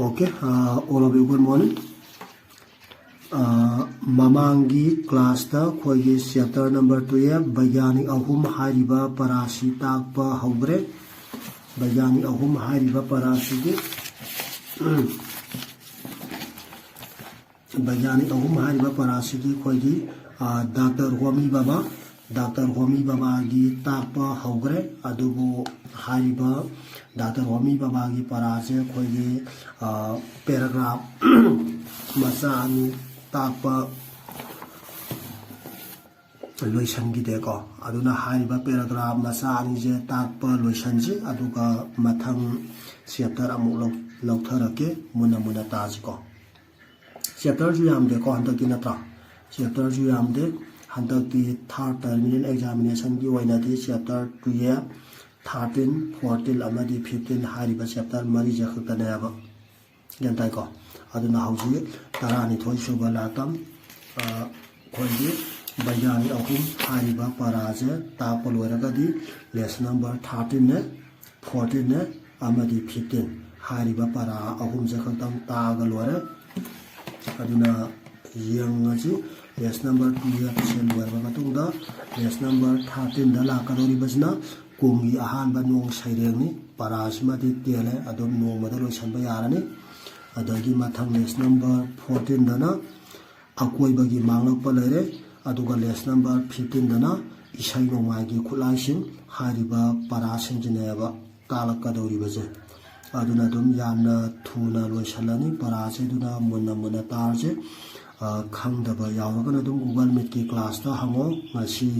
Okay, all of you good morning. Mamangi class ta khoi chapter number 2 Bayani ahum hariba parasi takpa haubre. Bayani ahum hariba parasi gi Bayani ahum hariba parasi gi khoi gi Dr. Homi Baba gi takpa haugre adubu hariba Dr. Homi Baba gi parase khoi gi paragraph masani takpa loisan gi deko aduna hariba paragraph masani je takpa loisan ji aduga mathang chapter amuk lautharake muna taji ko chapter ju yam de ko handak ki natra chapter ju yam de handak ki third terminal examination gi waina di chapter 2 13 14 amadi 15 hariba chapter mari je khakane aba yantai ko aduna hauji tarani thoi suba latam khoi bayani ahum hariba paraje takpa loiraga di lesson number 13 ne 14 ne amadi 15 hariba para ahum je khaktam taga loire aduna yangaji lesson number 2 ya chen loirba matungda lesson number 13 da la kadori basna kumgi ahan ba nong sairengni parasma di tele adum nong mada loisan ba yarani adagi mathang lesson number 14 dana akoi bagi manglak pa lere aduga lesson number 15 dana isai nongmai gi khulaising hariba parasing jineba talak kadori baje aduna dum yamna thuna loisalani parase duna munna tarje khangdaba yawagana dum google meet ki class ta hango masi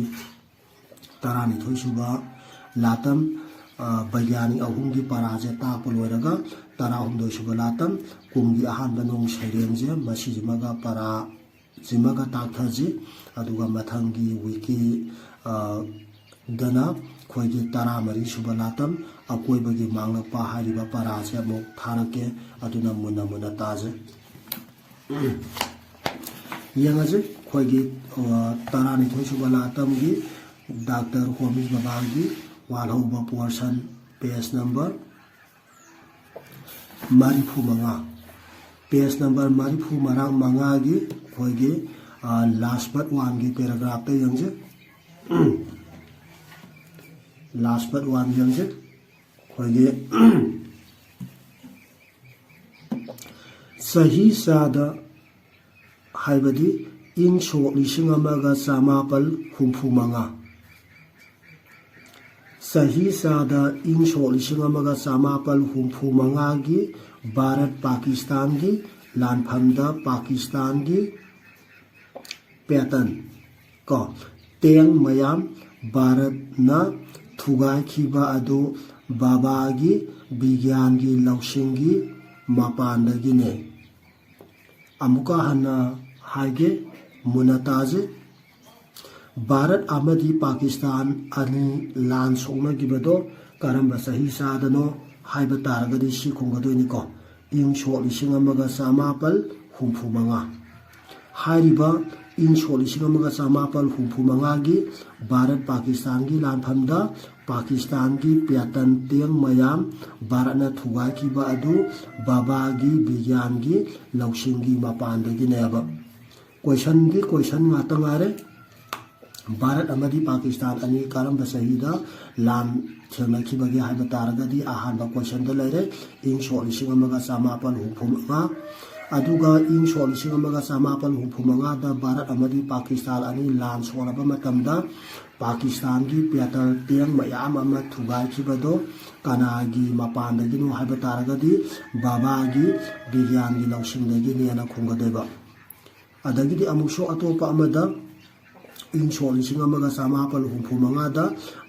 tarani thoisuba latam bayani ahum gi paraje takpa loiraga tara humdoi suba latam kumgi ahan banong sairengje masi jimaga para jimaga takthaji aduga mathangi wiki dana khoigi tara mari suba latam akoi bagi manglakpa hariba paraje amuk tharake aduna muna taje yangaje khoigi tarani thoi suba latam gi Dr. Homi Baba gi walhauba portion page number marifu manga page number marifu marang manga gi khoi gi last but one gi paragraph te yangje last but one yangje khoi gi sahi sada haibadi ing so lising amaga samapal humfu manga sahi sada ing so lising amaga samapal humfu manga gi Bharat Pakistan gi lanphamda Pakistan gi pattern ko teng mayam Bharat na thugai khiba adu baba gi bigyan gi lausing gi mapanda gi ne amuka hana haige munataje Bharat amadi Pakistan ani lan songna gibado karamba sahi sadano haiba taragadi si khongadoi ko ing so lising amaga samapal humfu manga hariba ing so lising amaga samapal humfu manga gi Bharat Pakistan gi lanphamda Pakistan gi pyatan teng mayam Bharat na thugai ki ba adu baba gi bigyan gi lausing gi mapanda gi neba question ngata ngare Bharat amadi Pakistan ani karamba sahida lan thengna khibagi haiba taragadi ahan ba question da lere ing so lising amaga samapal humfu manga aduga ing so lising amaga samapal humfu manga da Bharat amadi Pakistan ani lan sona ba matamda Pakistan gi pyatal teng mayam ama thugai khibado kana gi mapanda gi no haiba taragadi baba gi bigyan gi lausing da gi ne na khungadeba adagidi amusho atopa amada ing so lising amaga samapal humfu manga da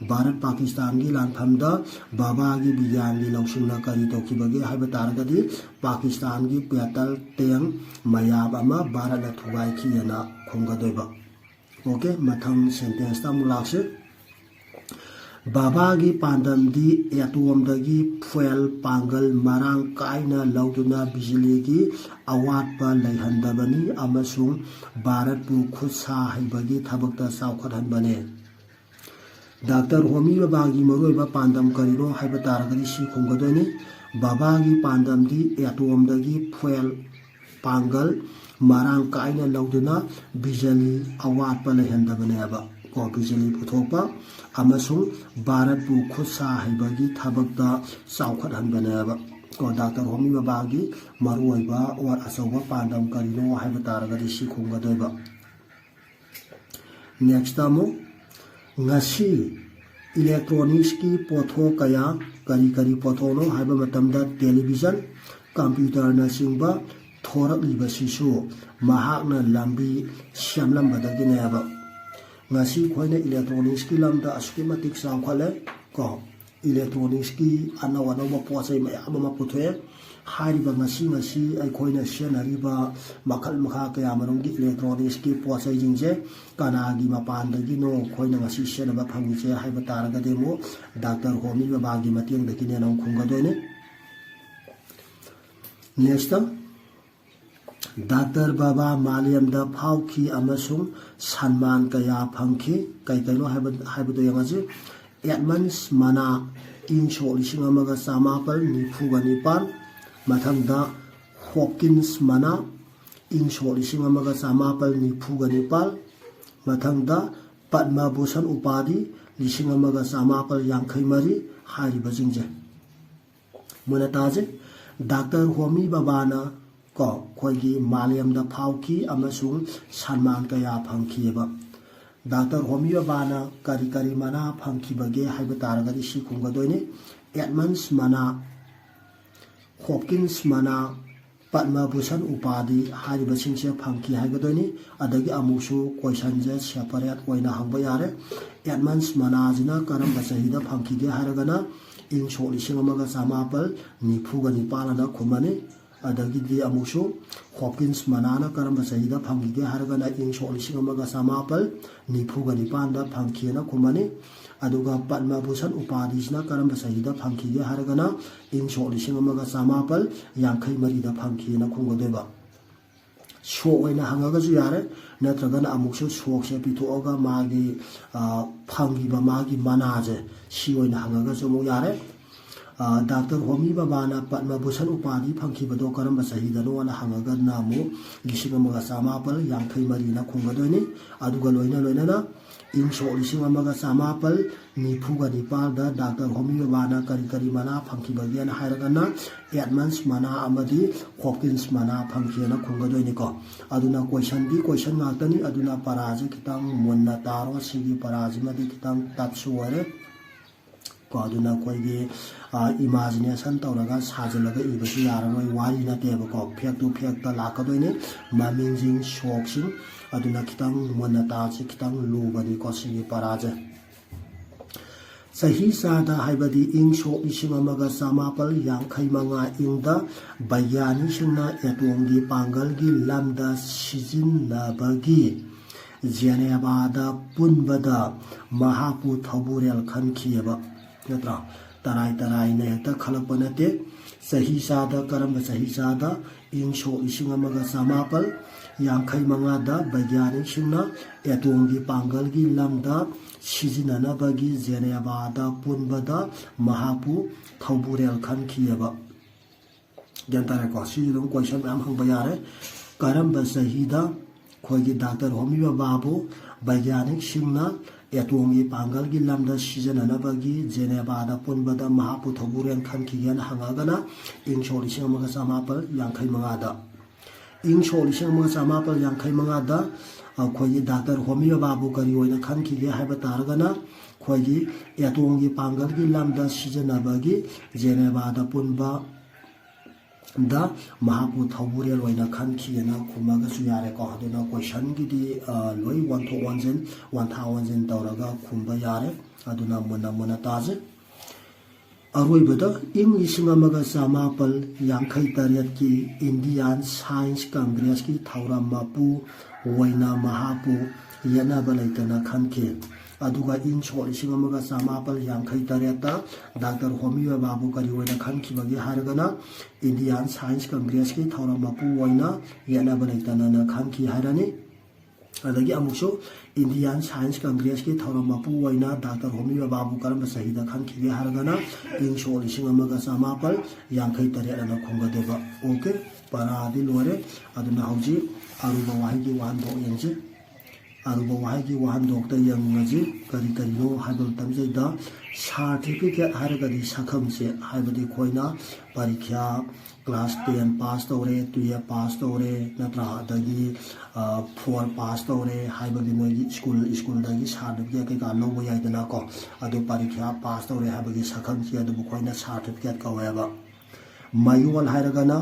Bharat Pakistan gi lanphamda baba gi bigyan gi lausing na kari tokibagi haiba taragadi Pakistan gi pyatal teng mayam ama Bharat na thugai khiyana khongadoiba okay mathang sentence ta mulakse baba gi pandam di atom dagi fuel pangal marang kaina lauduna bijili gi awat pa laihandabani amasung Bharat pu khutsa haibagi thabakta saukhat bane Dr. Homi Baba gi maroi ba pandam karino haiba taragani si khongadoni बाबागी पांडमदी एटोमदगी fuel पांगल मारांग कायना लौदुना बिजली अवाटपा लेहनदबनेबा को बिजली पुथोपा अमसुंग भारत बु खुसा हैबगी थबकदा चाउखटहनबनेबा को डॉक्टर होमी बाबागी मरुओइबा और असौबा पांडम करिनो हैब तारगदी सिखुंगदोइबा नेक्स्ट अमु ngasi इलेक्ट्रॉनिक्स की पोथो कया करी करी पोथोनो हैब मतमदा टेलीविजन कंप्यूटर न सिंबा थोरकलिबसिसु महाकना लंबी सेमलंबदगिनेबा ngasi खोइना इलेक्ट्रॉनिक्स की लमदा असुकी मतिक सावखले को इलेक्ट्रॉनिक्स की अनौ अनौबा पोचै मयाम अमा पुथोए हारिबा ngasi अखोइना सेनरिबा मखल मखा कया मनुंगी इलेक्ट्रॉनिक्स की पोचै जिंजे कनागी मपानदगी नो खोइना ngasi सेनबा फंगिचे हाइबा तारगदेमो डॉक्टर होमी बाबागी मतेंगदगिने नौ खुंगदोइने नेक्स्ट डॉक्टर बाबा मालियमदा फाउखी अमसुंग सन्मान कया फंखी कई हाइबदो यंगाजे एडमंस मना इंशो लिसिंग अमगा समापल निफुगा निपाल मथंगदा हॉकिंस मना इंशो लिसिंग अमगा समापल निफुगा निपाल मथंगदा पद्मा भूषण उपाधि लिसिंग अमगा समापल यांखै मरी हारिबा जिंजे मुनताजे डॉक्टर होमी बाबाना को खोगी मालियमदा फाउखी अमसुंग सन्मान कया फंखीबा डॉक्टर होमी बाबाना करी करी मना फंखीबगे हाइब तारगदी सिखुंगदोइने एडमंस मना हॉकिंस मना पद्मा भूषण उपाधि हारिबसिंगसे फंखी हाइगदोइने अदगी अमुसु क्वेश्चनजे सेपरेट ओइना हंबा यारे एडमंस मना जिना करम बसहिदा फंखीगे हारगना इंग सोलिसिंग अमगा समापल निफुगा निपालना खुमने अदगी अमुसु हॉकिंस मनाना करम बसहिदा फंखीगे हारगना इंग सोलिसिंग अमगा समापल निफुगा निपालना फंखीना खुमने अदुगा पद्मा भूषण उपाधिना करम बसहिदा फंखीगे हारगना इंग सोलिसिंग अमगा समापल यांखै मरीदा फंखीना खुंगदोइबा शो ओइना हंगागजु यारे नत्रगना अमुसु शोकसे पिथोगा मागी फंगीबा मागी मनाजे सी ओइना हंगागजु मु यारे डॉक्टर होमी बाबाना पद्मा भूषण उपाधि फंखीबदो करम बसहिदनो ना हंगागना मु लिसिंग अमगा समापल यांखै मरीना खुंगदोइने अदुगा लोइना इंग सोलिसिंग अमगा समापल निफुगा निपालदा डॉक्टर होमी बाबाना करी करी मना फंखीबगेन हायरगना एडमंस मना अमदी हॉकिंस मना फंखीना खुंगदोइने को अदुना क्वेश्चन नातनी अदुना पराजे खितांग मुन्ना तारो सिगी पराजे मदी खितांग तत्सु वरे को अदुना कोइगे इमेजिनेशन तौरगा साजलगा इबसु यारनोय वारी नतेबको फेक टू फेक ता लाकदोइने मामिंजिंग शोक्सिंग अदुना खितांग मुन्ना तासे खितांग लुबनी को सिगी पराजे सही सादा हाइबदी इंग सो लिसिंग अमगा समापल यांखै मंगा इंगदा वैज्ञानिकसिंगना एटोमगी पांगलगी लमदा सिजिननाबगी जेनेबादा पुनबदा महापु थबुरेल खनखियबा नत्रा तराई ने हेक्ता खलकपा नते सही सादा करम सही सादा इंग सो लिसिंग अमगा समापल यांखै मंगादा वैज्ञानिकसिंगना एटोमगी पांगलगी लमदा सिजिननाबगी जेनेबादा पुनबदा महापु थौबुरेल खनखियबा गंतारे को सिजुम क्वेश्चन मैम हंबा यारे करम सहीदा खोगी डॉक्टर होमी बाबू वैज्ञानिक सिंगना एटोमगी पांगलगी लमदा सिजिननाबगी जेनेबादा पुनबदा महापु थौबुरेल खनखियन हंगागना इंग सोलिसिंग अमगा समापल यांखै मंगादा इंग सोलिसिंग अमगा समापल यांखै मंगादा खोगी डॉक्टर होमी बाबू करी ओइना खनखिगे हाइबा तारगना खोगी एटोमगी पांगलगी लमदा सिजिननाबगी जेनेबादा पुनबा दा महापु थौबुरेल ओइना खनखियना खुमगसु यारे को हदुना क्वेश्चन गिदी लोई वन थाउजेंड तौरगा खुमबा यारे अदुना मुना ताजे अरोइबदा इंग लिसिंग अमगा समापल यांखै तरेट की इंडियन साइंस कांग्रेस की थौरम मापु ओइना महापु येनाबा लैतना खनखे अदुगा इंग सोलिसिंग अमगा समापल यांखै तरेटा डॉक्टर होमी बाबू करी ओइना खनखिबगे हारगना इंडियन साइंस कांग्रेस की थौरम मापु ओइना येनाबा लैतना खनखि हारनी अदगी अमुसु इंडियन साइंस कांग्रेस की थौरम मपू वैना डॉक्टर होमी बाबू करम सहीदा खनखिगे हारगना इंग सो लिसिंग अमगा समापल यांखै तरेट अना खुंगदेबा ओके परादि लोरे अदुना हौजी अरुबा वाहिगी वाहन दो यंजे अरुबा वाहिगी वाहन दोक्ता यंगजी करी करिनो हाइबल तमजेदा सर्टिफिकेट हारगदी सखमसे हाइबदी खोइना परीक्षा क्लास 10 पास तौरे 12 पास तौरे नत्रा अदगी 4 पास तौरे हाइबदी मोगी स्कूल दगी सर्टिफिकेट के का लोबो याइदना को अदु परीक्षा पास तौरे हाइबदी सखमसे अदु खोइना सर्टिफिकेट कवेबा मायुवल हाइरगना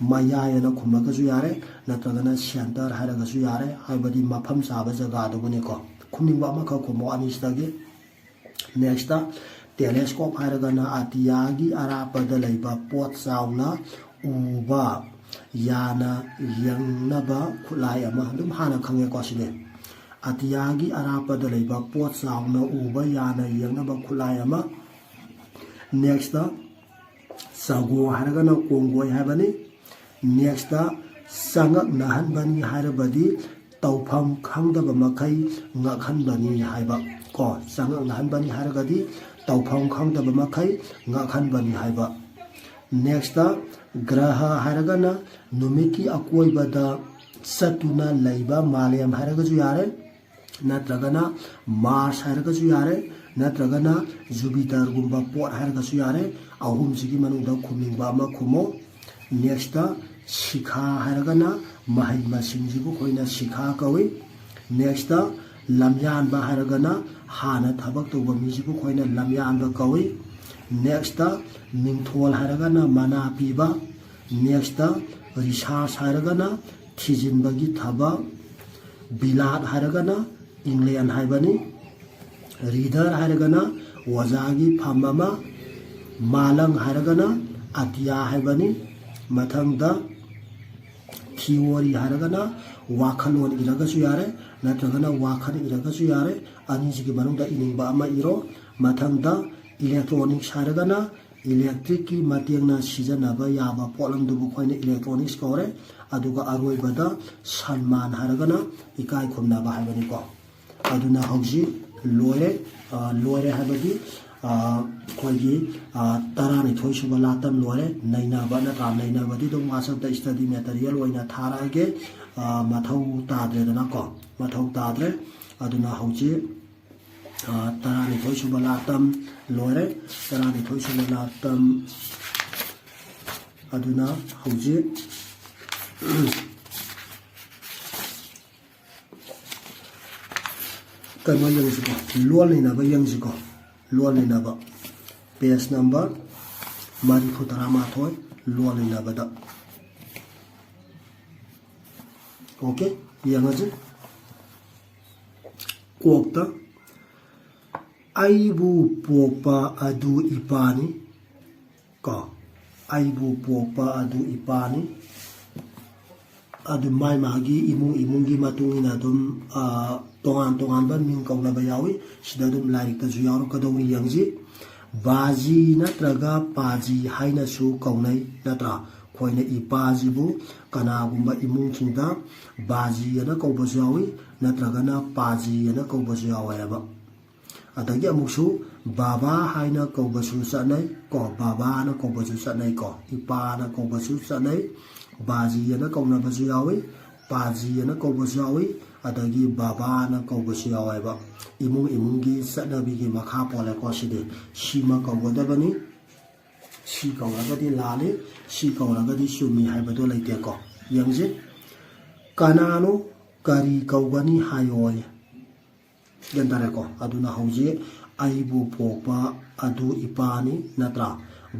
मायायना खुमगसु यारे नत्रगना सेंटर हाइरगसु यारे हाइबदी मफम साबा जगह अदुबने को खुनिंबा अमा ख खुमो अनिसदगी नेक्स्ट टेलीस्कोप हाइरगना अतियागी अरापद लैबा पोत चाउना उबा याना यंगनबा खुलाई अमा दुम हाना खंगे को सिने अतियागी अरापद लैबा पोत चाउना उबा याना यंगनबा खुलाई अमा नेक्स्ट सगो हारगना कोंगोय हाबनी नेक्स्ट संगक नहनबनी हारबदी तौफम खंगदब मखै ngakhanbani haiba ko संगक नहनबनी हारगदी तौफम खंगदब मखै ngakhanbani haiba नेक्स्ट ग्रह हारगना नुमिकी अकोइबदा सतुना लैबा मालेम हारगजु यारे नत्रगना मार्स हारगजु यारे नत्रगना जुपिटर गुम्बा पोट हारगजु यारे अहुम सिगी मनुदा खुमिंगबा अमा खुमो नेक्स्ट शिखा हारगना महै मसिंजिबु खोइना शिखा कवि नेक्स्ट लमयानबा हारगना हाना थबक तोबा मिजिबु खोइना लमयानबा कवि नेक्स्ट मिंथोल हारगना मना पीबा नेक्स्ट रिसर्च हारगना थिजिनबगी थबा बिलाद हारगना इंग्लैंड हाइबनी रीडर हारगना वजागी फममा मालंग हारगना अतिया हाइबनी मथंगदा थियोरी हारगना वाखलोन इरगसु यारे नत्रगना वाखन इरगसु यारे अनिसिगी मनुंदा इनिंगबा अमा इरो मथंगदा इलेक्ट्रॉनिक्स हारगना इलेक्ट्रिक की मतेंगना सिजनबा याबा पोलम दुबु खोइना इलेक्ट्रॉनिक्स कौरे अदुगा अरोइबदा सन्मान हारगना इकाय खुमनाबा हाइबनी को अदुना हौजी लोरे हाइबदी खोइगी तरानिथोइ सुबा लातम लोरे नैनाबा नत्रा नैनाबदी दो वाट्सएप स्टडी मटेरियल ओइना थारागे मथौ ताद्रेदना को मथौ ताद्रे अदुना हौजी तरानिथोइ सुबा लातम लोरे तरानिथोइ सुबा लातम अदुना हौजी कनो यंजिको लोल नैनाबा यंजिको लोल नैनाबा पेज नंबर 34 लोल नैनाबदा ओके यंगजे कोक्ता आइबु पोपा अदु इपानी को आइबु पोपा अदु इपानी अदु माइ मागी इमुंगी मतुंगिना दुम तोंगान तोंगान बन मिंग कौनबा यावी सिदा दुम लाइक तजु यावरकदौनी यंगजी बाजी नत्रगा पाजी हाइनसु कौनै नत्रा खोइना इपाजीबु कनागुम्बा इमुंगसिंगदा बाजी अना कौबसु यावी नत्रगना पाजी अना कौबसु यावयबा अदगी अमुसु बाबा हाइना कौबसु सनै को बाबा ना कौबसु सनै को इपा ना कौबसु सनै बाजी अना कौनबसु यावी पाजी अना कौबसु यावी अदगी बाबा ना कौबसु यावयबा इमुंगी सनबीगी मखा पोले को सिदे सीमा कौगदबनी सी कौरगदी लाले सी कौरगदी सुमी हाइबदो लैते को यंगजे कनानो करी कौगनी हायोय गंदारे को अदुना हौजे आइबु पोपा अदु इपानी नत्रा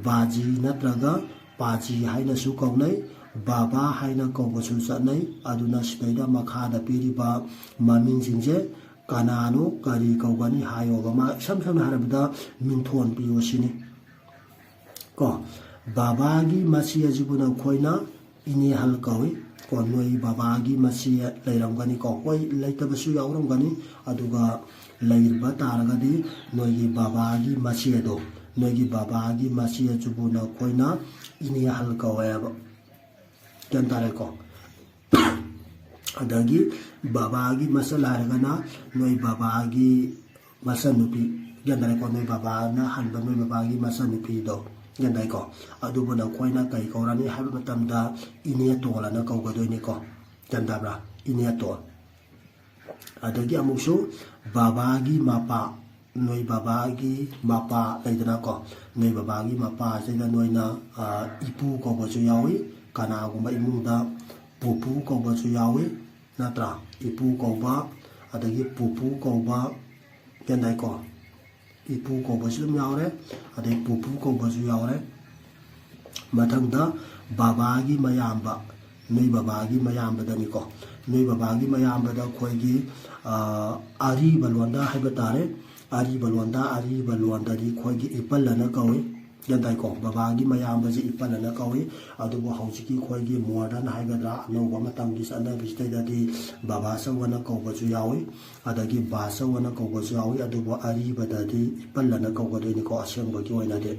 बाजी नत्रगा पाजी हाइनसु कौनै बाबा हाइना कौबसु सनै अदुना सिदैदा मखादा पिरिबा ममिंजिंजे कनानो करी कौगनी हायोबमा सम हारबदा मिंथोन पियोसिनी को बाबागी मसी अजिबुना खोइना इने हल कौई को नोई बाबागी मसी लैरमगनी को कोई लैतबसु यावरमगनी अदुगा लैरबा तारगदी नोई बाबागी मसी दो नोई बाबागी मसी अजिबुना खोइना इने हल कौएब केन तारे को ꯑꯗꯒꯤ ꯕꯕꯥꯒꯤ ꯃꯆꯜ ꯍꯥꯏꯔꯒꯅ ꯅꯣꯏ ꯕꯕꯥꯒꯤ ꯃꯆꯟꯅꯨꯄꯤ ꯒ꯭ꯌꯥꯟ ꯇꯥꯔꯦꯀꯣ ꯅꯣꯏ ꯕꯕꯥꯅ ꯍꯟꯕ ꯅꯣꯏ ꯕꯕꯥꯒꯤ ꯃꯆꯟꯅꯨꯄꯤꯗꯣ ꯒ꯭ꯌꯥꯟ ꯇꯥꯏꯀꯣ ꯑꯗꯨꯕꯨ ꯅꯈꯣꯏꯅ ꯀꯩ ꯀꯧꯔꯅꯤ ꯍꯥꯏꯕ ꯃꯇꯝꯗ ꯏꯅꯦꯇꯣꯜ ꯑꯅ ꯀꯧꯒꯗꯣꯏꯅꯤꯀꯣ ꯒ꯭ꯌꯥꯟ ꯇꯥꯕ꯭ꯔꯥ ꯏꯅꯦꯇꯣꯜ ꯑꯗꯒꯤ ꯑꯃꯨꯛꯁꯨ ꯕꯕꯥꯒꯤ ꯃꯄꯥ ꯅꯣꯏ ꯕꯕꯥꯒꯤ ꯃꯄꯥ ꯂꯩꯗꯅꯀꯣ ꯅꯣꯏ ꯕꯕꯥꯒꯤ ꯃꯄꯥꯁꯤꯗ ꯅꯣꯏꯅ ꯏꯄꯨ ꯀꯧꯕꯁꯨ ꯌꯥꯎꯏ ꯀꯅꯥꯒꯨꯝꯕ ꯏꯃꯨꯡꯗ ꯄꯨꯄꯨ ꯀꯧꯕꯁꯨ ꯌꯥꯎꯏ ꯅꯠꯇ꯭ꯔꯥ ꯏꯄꯨ ꯀꯧꯕ ꯑꯗꯒꯤ ꯄꯨꯄꯨ ꯀꯧꯕ ꯒ꯭ꯌꯥꯟ ꯇꯥꯏꯀꯣ ꯏꯄꯨ ꯀꯧꯕꯁꯨ ꯑꯗꯨꯝ ꯌꯥꯎꯔꯦ ꯑꯗꯩ ꯄꯨꯄꯨ ꯀꯧꯕꯁꯨ ꯌꯥꯎꯔꯦ ꯃꯊꯪꯗ ꯕꯕꯥꯒꯤ ꯃꯌꯥꯝꯕ ꯅꯣꯏ ꯕꯕꯥꯒꯤ ꯃꯌꯥꯝꯕꯗꯅꯤꯀꯣ ꯅꯣꯏ ꯕꯕꯥꯒꯤ ꯃꯌꯥꯝꯕꯗ ꯑꯩꯈꯣꯏꯒꯤ ꯑꯔꯤꯕ ꯂꯣꯟꯗ ꯍꯥꯏꯕ ꯇꯥꯔꯦ ꯑꯔꯤꯕ ꯂꯣꯟꯗꯗꯤ ꯑꯩꯈꯣꯏꯒꯤ ꯏꯄꯜ ꯑꯅ ꯀꯧꯏ ꯒ꯭ꯌꯥꯟ ꯇꯥꯏꯀꯣ ꯕꯕꯥꯒꯤ ꯃꯌꯥꯝꯕꯁꯤ ꯏꯄꯜ ꯑꯅ ꯀꯧꯏ ꯑꯗꯨꯕꯨ ꯍꯧꯖꯤꯛꯀꯤ ꯑꯩꯈꯣꯏꯒꯤ ꯃꯣꯗꯔꯟ ꯍꯥꯏꯒꯗ꯭ꯔꯥ ꯑꯅꯧꯕ ꯃꯇꯝꯒꯤ ꯆꯠꯅꯕꯤꯁꯤꯗꯩꯗꯗꯤ ꯕꯕꯥꯆꯧ ꯑꯅ ꯀꯧꯕꯁꯨ ꯌꯥꯎꯏ ꯑꯗꯒꯤ ꯕꯥꯆꯧ ꯑꯅ ꯀꯧꯕꯁꯨ ꯌꯥꯎꯏ ꯑꯗꯨꯕꯨ ꯑꯔꯤꯕꯗꯗꯤ ꯏꯄꯜ ꯑꯅ ꯀꯧꯒꯗꯣꯏꯅꯤꯀꯣ ꯑꯁꯦꯡꯕꯒꯤ ꯑꯣꯏꯅꯗꯤ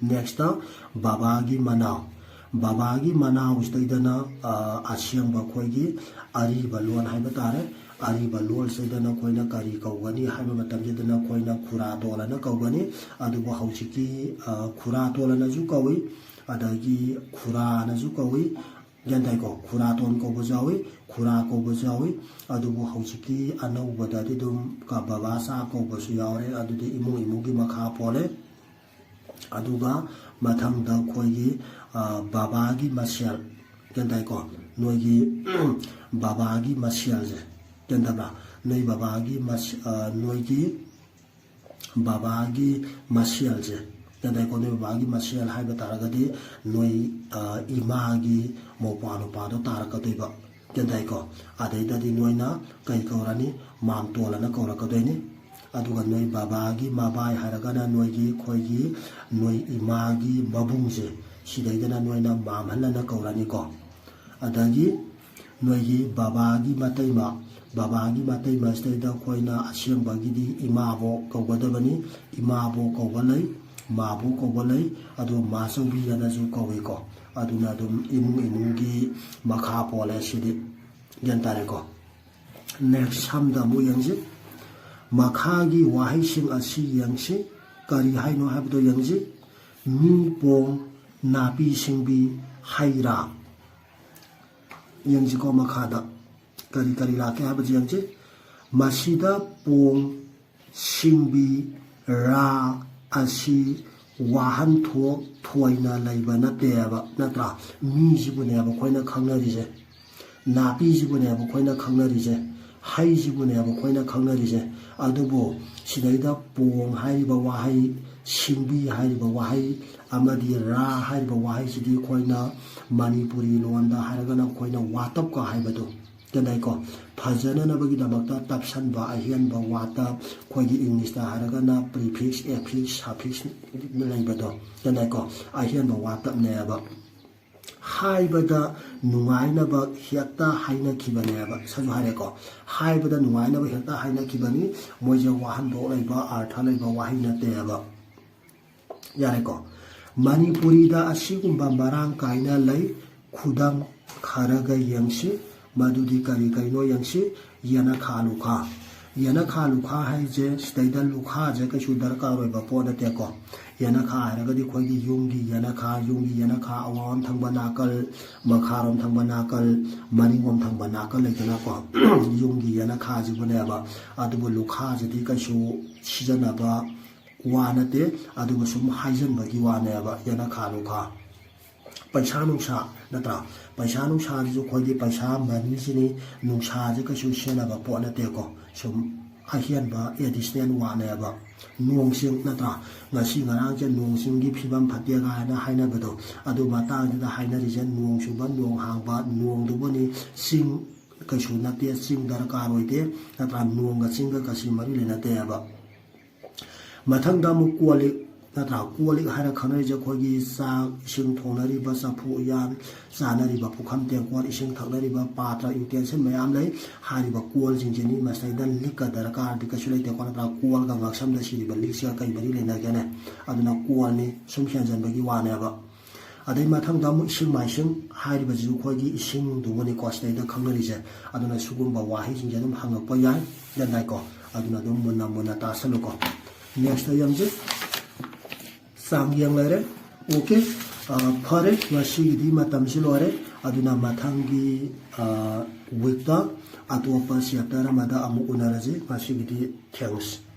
ꯅꯦꯛꯁꯇ ꯕꯕꯥꯒꯤ ꯃꯅꯥꯎ ꯕꯕꯥꯒꯤ ꯃꯅꯥꯎꯁꯤꯗꯩꯗꯅ ꯑꯁꯦꯡꯕ ꯑꯩꯈꯣꯏꯒꯤ ꯑꯔꯤꯕ ꯂꯣꯟ ꯍꯥꯏꯕ ꯇꯥꯔꯦ ꯑꯔꯤꯕ ꯂꯣꯟꯁꯤꯗꯅ ꯑꯩꯈꯣꯏꯅ ꯀꯔꯤ ꯀꯧꯒꯅꯤ ꯍꯥꯏꯕ ꯃꯇꯝꯁꯤꯗꯅ ꯑꯩꯈꯣꯏꯅ ꯈꯨꯔꯥꯇꯣꯜ ꯑꯅ ꯀꯧꯒꯅꯤ ꯑꯗꯨꯕꯨ ꯍꯧꯖꯤꯛꯀꯤ ꯈꯨꯔꯥꯇꯣꯜ ꯑꯅꯁꯨ ꯀꯧꯏ ꯑꯗꯒꯤ ꯈꯨꯔꯥꯅꯁꯨ ꯀꯧꯏ ꯒ꯭ꯌꯥꯟ ꯇꯥꯏꯀꯣ ꯈꯨꯔꯥꯇꯣꯟ ꯀꯧꯕꯁꯨ ꯌꯥꯎꯏ ꯈꯨꯔꯥ ꯀꯧꯕꯁꯨ ꯌꯥꯎꯏ ꯑꯗꯨꯕꯨ ꯍꯧꯖꯤꯛꯀꯤ ꯑꯅꯧꯕꯗꯗꯤ ꯑꯗꯨꯝ ꯕꯕꯥꯆꯥ ꯀꯧꯕꯁꯨ ꯌꯥꯎꯔꯦ ꯑꯗꯨꯗꯤ ꯏꯃꯨꯡ ꯏꯃꯨꯡꯒꯤ ꯃꯈꯥ ꯄꯣꯜꯂꯦ ꯑꯗꯨꯒ ꯃꯊꯪꯗ ꯑꯩꯈꯣꯏꯒꯤ ꯕꯕꯥꯒꯤ ꯃꯁꯦꯜ ꯒ꯭ꯌꯥꯟ ꯇꯥꯏꯀꯣ ꯅꯣꯏꯒꯤ ꯕꯕꯥꯒꯤ ꯃꯁꯦꯜꯁꯦ ꯒ꯭ꯌꯥꯟ ꯇꯥꯕ꯭ꯔꯥ ꯅꯣꯏ ꯅꯣꯏꯒꯤ ꯕꯕꯥꯒꯤ ꯃꯁꯦꯜꯁꯦ ꯒ꯭ꯌꯥꯟ ꯇꯥꯏꯀꯣ ꯅꯣꯏ ꯕꯕꯥꯒꯤ ꯃꯁꯦꯜ ꯍꯥꯏꯕ ꯇꯥꯔꯒꯗꯤ ꯅꯣꯏ ꯏꯃꯥꯒꯤ ꯃꯧꯄ꯭ꯋꯥ ꯅꯨꯄꯥꯗꯣ ꯇꯥꯔꯛꯀꯗꯣꯏꯕ ꯒ꯭ꯌꯥꯟ ꯇꯥꯏꯀꯣ ꯑꯗꯩꯗꯗꯤ ꯅꯣꯏꯅ ꯀꯩ ꯀꯧꯔꯅꯤ ꯃꯥꯝꯇꯣꯜ ꯑꯅ ꯀꯧꯔꯛꯀꯗꯣꯏꯅꯤ ꯑꯗꯨꯒ ꯅꯣꯏ ꯕꯕꯥꯒꯤ ꯃꯕꯥꯏ ꯍꯥꯏꯔꯒꯅ ꯅꯣꯏꯒꯤ ꯑꯩꯈꯣꯏꯒꯤ ꯅꯣꯏ ꯏꯃꯥꯒꯤ ꯃꯕꯨꯡꯁꯦ ꯁꯤꯗꯩꯗꯅ ꯅꯣꯏꯅ ꯃꯥꯝꯍꯜ ꯑꯅ ꯀꯧꯔꯅꯤꯀꯣ ꯑꯗꯒꯤ ꯅꯣꯏꯒꯤ ꯕꯕꯥꯒꯤ ꯃꯇꯩꯃꯁꯤꯗꯩꯗ ꯑꯩꯈꯣꯏꯅ ꯑꯁꯦꯡꯕꯒꯤꯗꯤ ꯏꯃꯥꯕꯣꯛ ꯀꯧꯒꯗꯕꯅꯤ ꯏꯃꯥꯕꯣꯛ ꯀꯧꯕ ꯂꯩ ꯃꯥꯕꯣꯛ ꯀꯧꯕ ꯂꯩ ꯑꯗꯨꯒ ꯃꯥꯆꯧꯕꯤ ꯑꯅꯁꯨ ꯀꯧꯏꯀꯣ ꯑꯗꯨꯅ ꯑꯗꯨꯝ ꯏꯃꯨꯡ ꯏꯃꯨꯡꯒꯤ ꯃꯈꯥ ꯄꯣꯜꯂꯦ ꯁꯤꯗꯤ ꯒ꯭ꯌꯥꯟ ꯇꯥꯔꯦꯀꯣ ꯅꯦꯛꯁ ꯁꯝꯗ ꯑꯃꯨꯛ ꯌꯦꯡꯁꯤ ꯃꯈꯥꯒꯤ ꯋꯥꯍꯩꯁꯤꯡ ꯑꯁꯤ ꯌꯦꯡꯁꯤ ꯀꯔꯤ ꯍꯥꯏꯅꯣ ꯍꯥꯏꯕꯗꯣ ꯌꯦꯡꯁꯤ ꯃꯤ ꯄꯣꯡ ꯅꯥꯄꯤ ꯁꯤꯡꯕꯤ ꯍꯩ ꯔꯥ ꯌꯦꯡꯁꯤꯀꯣ ꯃꯈꯥꯗ ꯀꯔꯤ ꯀꯔꯤ ꯂꯥꯛꯀꯦ ꯍꯥꯏꯕꯁꯤ ꯌꯦꯡꯁꯤ ꯃꯁꯤꯗ ꯄꯣꯡ ꯁꯤꯡꯕꯤ ꯔꯥ ꯑꯁꯤ ꯋꯥꯍꯟꯊꯣꯛ ꯊꯣꯏꯅ ꯂꯩꯕ ꯅꯠꯇꯦꯕ ꯅꯠꯇ꯭ꯔꯥ ꯃꯤꯁꯤꯕꯨꯅꯦꯕ ꯑꯩꯈꯣꯏꯅ ꯈꯪꯅꯔꯤꯁꯦ ꯅꯥꯄꯤꯁꯤꯕꯨꯅꯦꯕ ꯑꯩꯈꯣꯏꯅ ꯈꯪꯅꯔꯤꯁꯦ ꯍꯩꯁꯤꯕꯨꯅꯦꯕ ꯑꯩꯈꯣꯏꯅ ꯈꯪꯅꯔꯤꯁꯦ ꯑꯗꯨꯕꯨ ꯁꯤꯗꯩꯗ ꯄꯣꯡ ꯍꯥꯏꯔꯤꯕ ꯋꯥꯍꯩ ꯁꯤꯡꯕꯤ ꯍꯥꯏꯔꯤꯕ ꯋꯥꯍꯩ ꯑꯃꯗꯤ ꯔꯥ ꯍꯥꯏꯔꯤꯕ ꯋꯥꯍꯩꯁꯤꯗꯤ ꯑꯩꯈꯣꯏꯅ ꯃꯅꯤꯄꯨꯔꯤ ꯂꯣꯟꯗ ꯍꯥꯏꯔꯒꯅ ꯑꯩꯈꯣꯏꯅ ꯋꯥꯇꯞꯀ ꯍꯥꯏꯕꯗꯣ ꯀꯩꯅꯣꯀꯣ ꯐꯖꯅꯅꯕꯒꯤꯗꯃꯛꯇ ꯇꯞꯁꯟꯕ ꯑꯍꯦꯟꯕ ꯋꯥꯇꯞ ꯑꯩꯈꯣꯏꯒꯤ ꯏꯪꯂꯤꯁꯇ ꯍꯥꯏꯔꯒꯅ ꯄ꯭ꯔꯤꯐꯤꯛꯁ ꯑꯦꯐꯤꯛꯁ ꯁꯥꯐꯤꯛꯁ ꯂꯩꯕꯗꯣ ꯀꯩꯅꯣꯀꯣ ꯑꯍꯦꯟꯕ ꯋꯥꯇꯞꯅꯦꯕ ꯍꯥꯏꯕꯗ ꯅꯨꯡꯉꯥꯏꯅꯕ ꯍꯦꯛꯇ ꯍꯥꯏꯅꯈꯤꯕꯅꯦꯕ ꯁꯖꯨ ꯍꯥꯏꯔꯦꯀꯣ ꯍꯥꯏꯕꯗ ꯅꯨꯡꯉꯥꯏꯅꯕ ꯍꯦꯛꯇ ꯍꯥꯏꯅꯈꯤꯕꯅꯤ ꯃꯣꯏꯁꯦ ꯋꯥꯍꯟꯊꯣꯛ ꯂꯩꯕ ꯑꯥꯔꯊ ꯂꯩꯕ ꯋꯥꯍꯩ ꯅꯠꯇꯦꯕ ꯌꯥꯔꯦꯀꯣ ꯃꯅꯤꯄꯨꯔꯤꯗ ꯑꯁꯤꯒꯨꯝꯕ ꯃꯔꯥꯡ ꯀꯥꯏꯅ ꯂꯩ ꯈꯨꯗꯝ ꯈꯔꯒ ꯌꯦꯡꯁꯤ ꯃꯗꯨꯗꯤ ꯀꯔꯤ ꯀꯔꯤꯅꯣ ꯌꯦꯡꯁꯤ ꯌꯦꯅꯈꯥ ꯂꯨꯈꯥ ꯌꯦꯅꯈꯥ ꯂꯨꯈꯥ ꯍꯥꯏꯁꯦ ꯁꯤꯗꯩꯗ ꯂꯨꯈꯥꯁꯦ ꯀꯩꯁꯨ ꯗꯔꯀꯥꯔ ꯑꯣꯏꯕ ꯄꯣꯠ ꯅꯠꯇꯦꯀꯣ ꯌꯦꯅꯈꯥ ꯍꯥꯏꯔꯒꯗꯤ ꯑꯩꯈꯣꯏꯒꯤ ꯌꯨꯝꯒꯤ ꯌꯦꯅꯈꯥ ꯑꯋꯥꯡ ꯊꯪꯕ ꯅꯥꯀꯜ ꯃꯈꯥꯔꯣꯝ ꯊꯪꯕ ꯅꯥꯀꯜ ꯃꯅꯤꯡꯂꯣꯝ ꯊꯪꯕ ꯅꯥꯀꯜ ꯂꯩꯗꯅꯀꯣ ꯌꯨꯝꯒꯤ ꯌꯦꯅꯈꯥꯁꯤꯕꯨꯅꯦꯕ ꯑꯗꯨꯕꯨ ꯂꯨꯈꯥꯁꯤꯗꯤ ꯀꯩꯁꯨ ꯁꯤꯖꯤꯟꯅꯕ ꯋꯥ ꯅꯠꯇꯦ ꯑꯗꯨꯒ ꯁꯨꯝ ꯍꯥꯏꯖꯟꯕꯒꯤ ꯋꯥꯅꯦꯕ ꯌꯦꯅꯈꯥ ꯂꯨꯈꯥ ꯄꯩꯁꯥ ꯅꯨꯡꯁꯥ ꯅꯠꯇ꯭ꯔꯥ ꯄꯩꯁా ꯅꯨꯡꯁꯥꯁꯤꯁꯨ ꯑꯩꯈꯣꯏꯒꯤ ꯄꯩꯁꯥ ꯃꯅꯤꯁꯤꯅꯤ ꯅꯨꯡꯁꯥꯁꯦ ꯀꯩꯁꯨ ꯁꯤꯖꯤꯟꯅꯕ ꯄꯣꯠ ꯅꯠꯇꯦꯀꯣ ꯁꯨꯝ ꯑꯍꯦꯟꯕ ꯑꯦꯗꯤꯁꯅꯦꯜ ꯋꯥꯅꯦꯕ ꯅꯣꯡꯁꯤꯡ ꯅꯠꯇ꯭ꯔꯥ ꯉꯁꯤ ꯉꯔꯥꯡꯁꯦ ꯅꯣꯡꯁꯤꯡꯒꯤ ꯐꯤꯕꯝ ꯐꯠꯇꯦ ꯀꯥꯏꯅ ꯍꯥꯏꯅꯕꯗꯣ ꯑꯗꯨ ꯃꯇꯥꯡꯁꯤꯗ ꯍꯥꯏꯅꯔꯤꯁꯦ ꯅꯣꯡ ꯆꯨꯕ ꯅꯣꯡ ꯍꯥꯡꯕ ꯅꯣꯡꯗꯨꯕꯨꯅꯤ ꯆꯤꯡ ꯀꯩꯁꯨ ꯅꯠꯇꯦ ꯆꯤꯡ ꯗꯔꯀꯥꯔ ꯑꯣꯏꯗꯦ ꯅꯠꯇ꯭ꯔꯥ ꯅꯣꯡꯒ ꯆꯤꯡꯒ ꯀꯩꯁꯨ ꯃꯔꯤ ꯂꯩꯅꯗꯦꯕ ꯃꯊꯪꯗ ꯑꯃꯨꯛ ꯀꯣꯜꯂꯤꯛ ꯅꯠꯇ꯭ꯔꯥ ꯀꯣꯜꯂꯤꯛ ꯍꯥꯏꯔ ꯈꯪꯅꯔꯤꯁꯦ ꯑꯩꯈꯣꯏꯒꯤ ꯆꯥꯛ ꯏꯁꯤꯡ ꯊꯣꯡꯅꯔꯤꯕ ꯆꯐꯨ ꯎꯌꯥꯟ ꯆꯥꯅꯔꯤꯕ ꯄꯨꯈꯝ ꯇꯦꯡꯀꯣꯠ ꯏꯁꯤꯡ ꯊꯛꯅꯔꯤꯕ ꯄꯥꯇ꯭ꯔ ꯌꯨꯇꯦꯟꯁꯤꯜ ꯃꯌꯥꯝ ꯂꯩ ꯍꯥꯏꯔꯤꯕ ꯀꯣꯜꯁꯤꯡꯁꯤꯅꯤ ꯃꯁꯤꯗ ꯂꯤꯛꯀ ꯗꯔꯀꯥꯔꯗꯤ ꯀꯩꯁꯨ ꯂꯩꯇꯦꯀꯣ ꯅꯠꯇ꯭ꯔꯥ ꯀꯣꯜꯒ ꯉꯛꯁꯝꯗ ꯁꯤꯔꯤꯕ ꯂꯤꯛꯁꯤꯒ ꯀꯩ ꯃꯔꯤ ꯂꯩꯅꯒꯦꯅꯦ ꯑꯗꯨꯅ ꯀꯣꯜꯅꯤ ꯁꯨꯝ ꯍꯦꯟꯖꯟꯕꯒꯤ ꯋꯥꯅꯦꯕ ꯑꯗꯩ ꯃꯊꯪꯗ ꯑꯃꯨꯛ ꯏꯁꯤꯡ ꯃꯥꯏꯁꯤꯡ ꯍꯥꯏꯔꯤꯕꯁꯤꯁꯨ ꯑꯩꯈꯣꯏꯒꯤ ꯏꯁꯤꯡꯗꯨꯕꯨꯅꯤꯀꯣ ꯁꯤꯗꯩꯗ ꯈꯪꯅꯔꯤꯁꯦ ꯑꯗꯨꯅ ꯁꯤꯒꯨꯝꯕ ꯋꯥꯍꯩꯁꯤꯡꯁꯦ ꯑꯗꯨꯝ ꯍꯪꯉꯛꯄ ꯌꯥꯏ ꯌꯥꯏꯀꯣ ꯑꯗꯨꯅ ꯑꯗꯨꯝ ꯃꯨꯟꯅ ꯇꯥꯁꯜꯂꯨꯀꯣ ꯅꯦꯛꯁꯇ ꯌꯦꯡꯁꯤ ꯆꯥꯡꯌꯦꯡ ꯂꯩꯔꯦ ꯑꯣꯀꯦ ꯐꯔꯦ ꯉꯁꯤꯒꯤꯗꯤ ꯃꯇꯝꯁꯤ ꯂꯣꯏꯔꯦ ꯑꯗꯨꯅ ꯃꯊꯪꯒꯤ ꯋꯤꯛꯇ ꯑꯇꯣꯞꯄ ꯆꯦꯞꯇꯔ ꯑꯃꯗ ꯑꯃꯨꯛ ꯎꯅꯔꯁꯤ ꯉꯁꯤꯒꯤꯗꯤ ꯊꯦꯡꯛꯁ